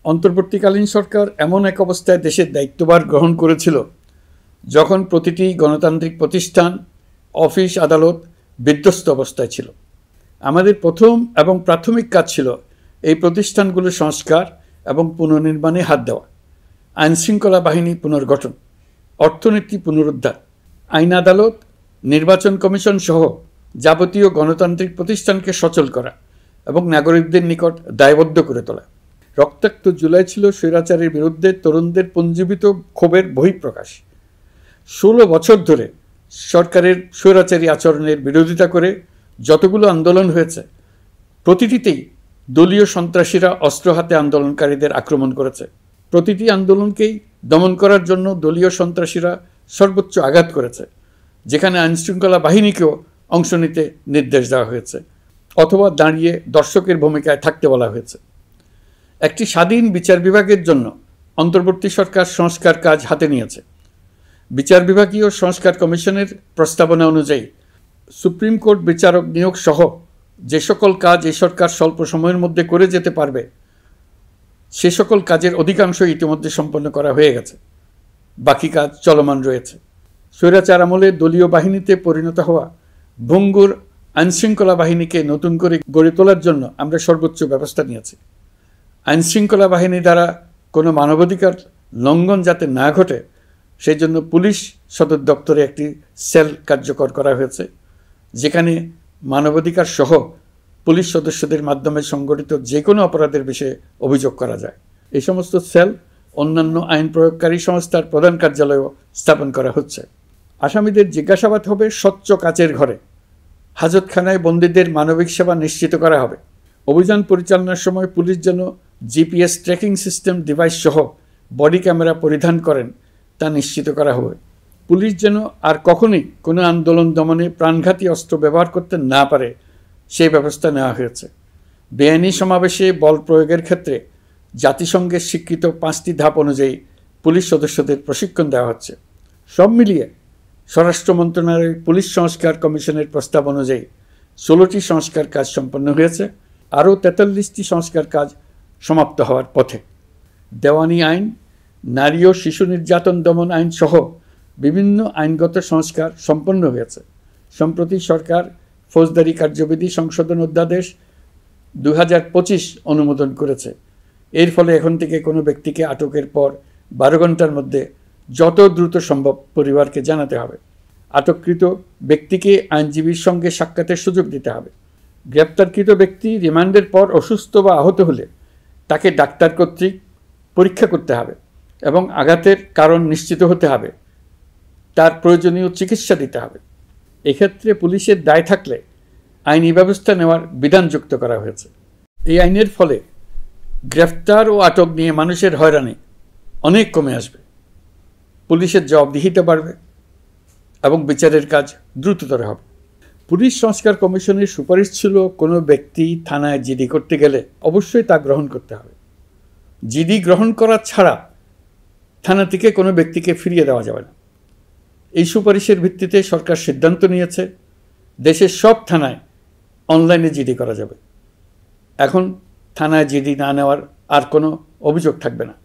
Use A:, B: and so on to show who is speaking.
A: অন্তর্বর্তীকালীন সরকার এমন এক অবস্থায় দেশের দায়িত্বভার গ্রহণ করেছিল যখন প্রতিটি গণতান্ত্রিক প্রতিষ্ঠান, অফিস, আদালত বিধ্বস্ত অবস্থায় ছিল। আমাদের প্রথম এবং প্রাথমিক কাজ ছিল এই প্রতিষ্ঠানগুলোর সংস্কার এবং পুনর্নির্মাণে হাত দেওয়া, আইনশৃঙ্খলা বাহিনী পুনর্গঠন, অর্থনীতি পুনরুদ্ধার, আইন আদালত, নির্বাচন কমিশন সহ যাবতীয় গণতান্ত্রিক প্রতিষ্ঠানকে সচল করা এবং নাগরিকদের নিকট দায়বদ্ধ করে তোলা। রক্তাক্ত জুলাই ছিল স্বৈরাচারের বিরুদ্ধে তরুণদের পুঞ্জীবিত ক্ষোভের বহিঃপ্রকাশ। 16 বছর ধরে সরকারের স্বৈরাচারী আচরণের বিরোধিতা করে যতগুলো আন্দোলন হয়েছে, প্রতিটিতেই দলীয় সন্ত্রাসীরা অস্ত্র হাতে আন্দোলনকারীদের আক্রমণ করেছে। প্রতিটি আন্দোলনকেই দমন করার জন্য দলীয় সন্ত্রাসীরা সর্বোচ্চ আঘাত করেছে, যেখানে আইনশৃঙ্খলা বাহিনীকেও অংশ নিতে নির্দেশ দেওয়া হয়েছে অথবা দাঁড়িয়ে দর্শকের ভূমিকায় থাকতে বলা হয়েছে। একটি স্বাধীন বিচার বিভাগের জন্য অন্তর্বর্তী সরকার সংস্কার কাজ হাতে নিয়েছে। বিচার বিভাগীয় সংস্কার কমিশনের প্রস্তাবনা অনুযায়ী সুপ্রিম কোর্ট বিচারক নিয়োগ সহ যে সকল কাজ এই সরকার স্বল্প সময়ের মধ্যে করে যেতে পারবে, সে সকল কাজের অধিকাংশ ইতিমধ্যে সম্পন্ন করা হয়ে গেছে। বাকি কাজ চলমান রয়েছে। স্বৈরাচার আমলে দলীয় বাহিনীতে পরিণত হওয়া ভঙ্গুর আইনশৃঙ্খলা বাহিনীকে নতুন করে গড়ে তোলার জন্য আমরা সর্বোচ্চ ব্যবস্থা নিয়েছি। আইনশৃঙ্খলা বাহিনী দ্বারা কোনো মানবাধিকার লঙ্ঘন যাতে না ঘটে, সেই জন্য পুলিশ সদর দপ্তরে একটি সেল কার্যকর করা হয়েছে, যেখানে মানবাধিকার সহ পুলিশ সদস্যদের মাধ্যমে সংগঠিত যে কোনো অপরাধের বিষয়ে অভিযোগ করা যায়। এই সমস্ত সেল অন্যান্য আইন প্রয়োগকারী সংস্থার প্রধান কার্যালয়ও স্থাপন করা হচ্ছে। আসামিদের জিজ্ঞাসাবাদ হবে স্বচ্ছ কাচের ঘরে। হাজতখানায় বন্দীদের মানবিক সেবা নিশ্চিত করা হবে। অভিযান পরিচালনার সময় পুলিশ যেন জিপিএস ট্র্যাকিং সিস্টেম ডিভাইস সহ বডি ক্যামেরা পরিধান করেন, তা নিশ্চিত করা হবে। পুলিশ যেন আর কখনোই কোনো আন্দোলন দমনে প্রাণঘাতী অস্ত্র ব্যবহার করতে না পারে, সেই ব্যবস্থা নেওয়া হয়েছে। বেআইনি সমাবেশে বল প্রয়োগের ক্ষেত্রে জাতিসংঘের স্বীকৃত 5টি ধাপ অনুযায়ী পুলিশ সদস্যদের প্রশিক্ষণ দেওয়া হচ্ছে। সব মিলিয়ে স্বরাষ্ট্র মন্ত্রণালয়ের পুলিশ সংস্কার কমিশনের প্রস্তাব অনুযায়ী 16টি সংস্কার কাজ সম্পন্ন হয়েছে। আরও 43টি সংস্কার কাজ সমাপ্ত হওয়ার পথে। দেওয়ানি আইন, নারী ও শিশু নির্যাতন দমন আইন সহ বিভিন্ন আইনগত সংস্কার সম্পন্ন হয়েছে। সম্প্রতি সরকার ফৌজদারি কার্যবিধি সংশোধন অধ্যাদেশ 2025 অনুমোদন করেছে। এর ফলে এখন থেকে কোনো ব্যক্তিকে আটকের পর 12 ঘন্টার মধ্যে যত দ্রুত সম্ভব পরিবারকে জানাতে হবে। আটককৃত ব্যক্তিকে আইনজীবীর সঙ্গে সাক্ষাতের সুযোগ দিতে হবে। গ্রেপ্তারকৃত ব্যক্তি রিমান্ডের পর অসুস্থ বা আহত হলে তাকে ডাক্তার কর্তৃক পরীক্ষা করতে হবে এবং আঘাতের কারণ নিশ্চিত হতে হবে। তার প্রয়োজনীয় চিকিৎসা দিতে হবে। এক্ষেত্রে পুলিশের দায় থাকলে আইনি ব্যবস্থা নেওয়ার বিধান যুক্ত করা হয়েছে। এই আইনের ফলে গ্রেফতার ও আটক নিয়ে মানুষের হয়রানি অনেক কমে আসবে। পুলিশের জবাবদিহিতা বাড়বে এবং বিচারের কাজ দ্রুততর হবে। পুলিশ সংস্কার কমিশনের সুপারিশ ছিল কোনো ব্যক্তি থানায় জিডি করতে গেলে অবশ্যই তা গ্রহণ করতে হবে। জিডি গ্রহণ করা ছাড়া থানা থেকে কোনো ব্যক্তিকে ফিরিয়ে দেওয়া যাবে না। এই সুপারিশের ভিত্তিতে সরকার সিদ্ধান্ত নিয়েছে দেশের সব থানায় অনলাইনে জিডি করা যাবে। এখন থানায় জিডি না নেওয়ার আর কোনো অভিযোগ থাকবে না।